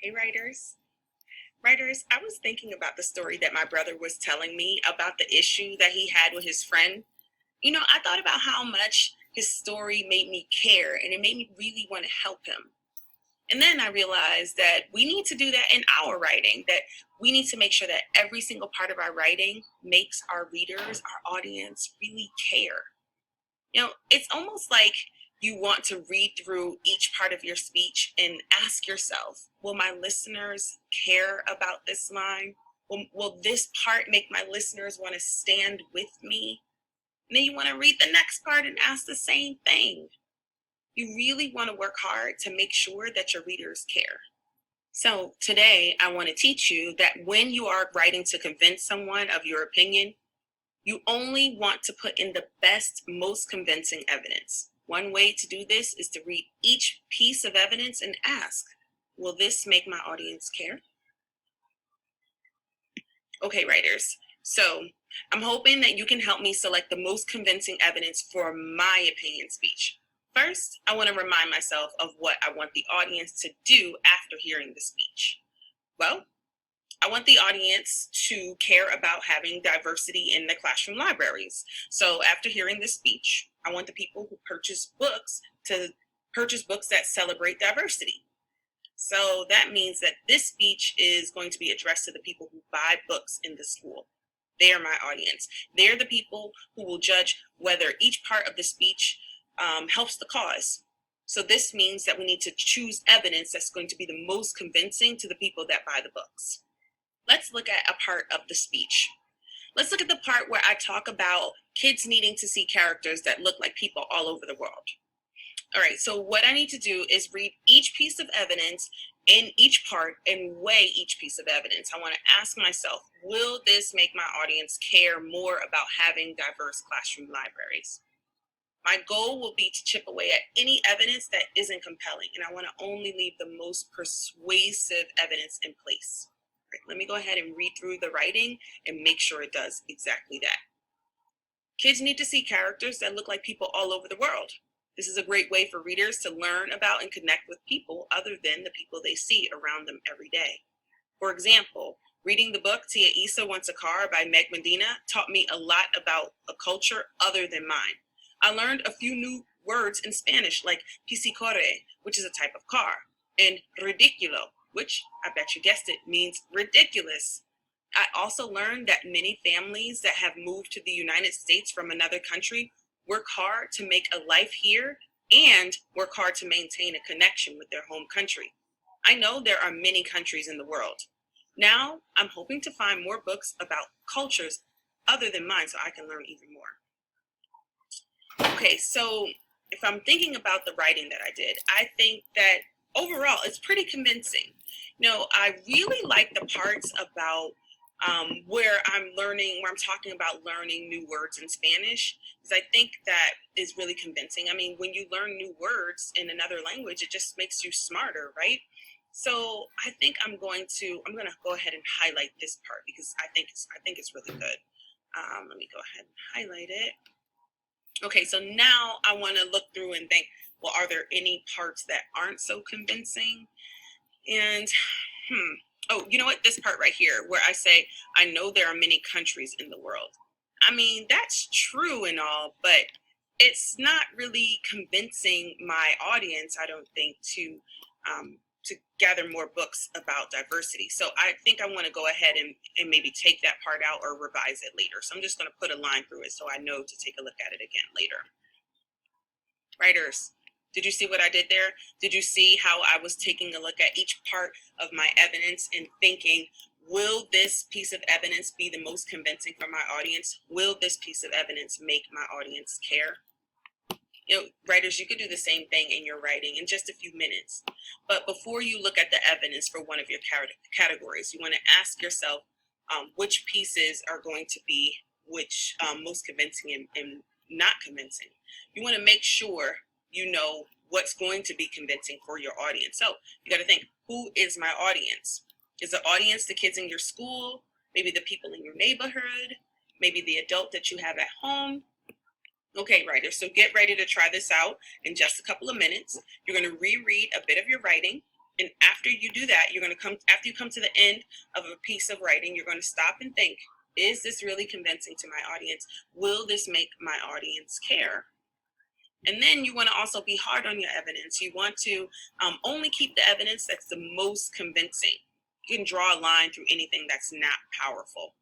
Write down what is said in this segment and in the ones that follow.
Hey, writers. Writers, I was thinking about the story that my brother was telling me about the issue that he had with his friend. I thought about how much his story made me care and it made me really want to help him. And then I realized that we need to do that in our writing, that we need to make sure that every single part of our writing makes our readers, our audience really care. It's almost like you want to read through each part of your speech and ask yourself, will my listeners care about this line? Will this part make my listeners want to stand with me? And then you want to read the next part and ask the same thing. You really want to work hard to make sure that your readers care. So today I want to teach you that when you are writing to convince someone of your opinion, you only want to put in the best, most convincing evidence. One way to do this is to read each piece of evidence and ask, will this make my audience care? Okay, writers. So I'm hoping that you can help me select the most convincing evidence for my opinion speech. First, I want to remind myself of what I want the audience to do after hearing the speech. Well, I want the audience to care about having diversity in the classroom libraries. So after hearing this speech, I want the people who purchase books to purchase books that celebrate diversity. So that means that this speech is going to be addressed to the people who buy books in the school. They are my audience. They're the people who will judge whether each part of the speech helps the cause. So this means that we need to choose evidence that's going to be the most convincing to the people that buy the books. Let's look at a part of the speech. Let's look at the part where I talk about kids needing to see characters that look like people all over the world. All right, so what I need to do is read each piece of evidence in each part and weigh each piece of evidence. I want to ask myself, will this make my audience care more about having diverse classroom libraries? My goal will be to chip away at any evidence that isn't compelling, and I want to only leave the most persuasive evidence in place. Right, let me go ahead and read through the writing and make sure it does exactly that. Kids need to see characters that look like people all over the world. This is a great way for readers to learn about and connect with people other than the people they see around them every day. For example, reading the book Tia Isa Wants a Car by Meg Medina taught me a lot about a culture other than mine. I learned a few new words in Spanish like piscicore, which is a type of car, and ridiculo, which I bet you guessed it means ridiculous. I also learned that many families that have moved to the United States from another country work hard to make a life here and work hard to maintain a connection with their home country. I know there are many countries in the world. Now I'm hoping to find more books about cultures other than mine so I can learn even more. Okay, so if I'm thinking about the writing that I did, I think that overall it's pretty convincing. I really like the parts about where I'm talking about learning new words in Spanish, because I think that is really convincing. I mean, when you learn new words in another language, it just makes you smarter, right? So I'm gonna go ahead and highlight this part because I think it's really good. Let me go ahead and highlight it. Okay, so now I want to look through and think, well, are there any parts that aren't so convincing? And oh, you know what? This part right here, where I say, I know there are many countries in the world. I mean, that's true and all, but it's not really convincing my audience, I don't think, to gather more books about diversity. So I think I want to go ahead and maybe take that part out or revise it later. So I'm just going to put a line through it so I know to take a look at it again later. Writers, did you see what I did there? Did you see how I was taking a look at each part of my evidence and thinking, will this piece of evidence be the most convincing for my audience? Will this piece of evidence make my audience care? Writers, you could do the same thing in your writing in just a few minutes. But before you look at the evidence for one of your categories, you want to ask yourself which pieces are going to be most convincing and not convincing. You want to make sure you know what's going to be convincing for your audience. So you got to think, who is my audience? Is the audience the kids in your school? Maybe the people in your neighborhood? Maybe the adult that you have at home? Okay, writers, so get ready to try this out in just a couple of minutes. You're going to reread a bit of your writing. And after you do that, after you come to the end of a piece of writing, you're going to stop and think, is this really convincing to my audience? Will this make my audience care? And then you want to also be hard on your evidence. You want to only keep the evidence that's the most convincing. You can draw a line through anything that's not powerful.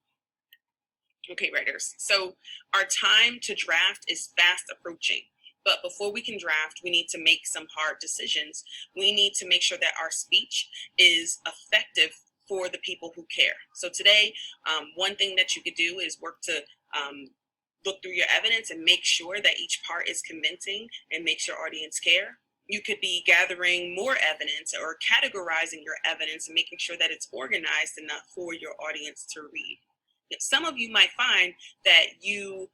Okay, writers. So our time to draft is fast approaching. But before we can draft, we need to make some hard decisions. We need to make sure that our speech is effective for the people who care. So today, one thing that you could do is work to look through your evidence and make sure that each part is convincing and makes your audience care. You could be gathering more evidence or categorizing your evidence and making sure that it's organized enough for your audience to read. Some of you might find that you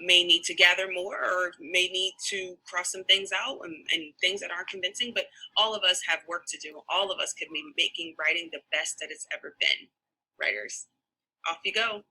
may need to gather more or may need to cross some things out and things that aren't convincing, but all of us have work to do. All of us could be making writing the best that it's ever been. Writers, off you go.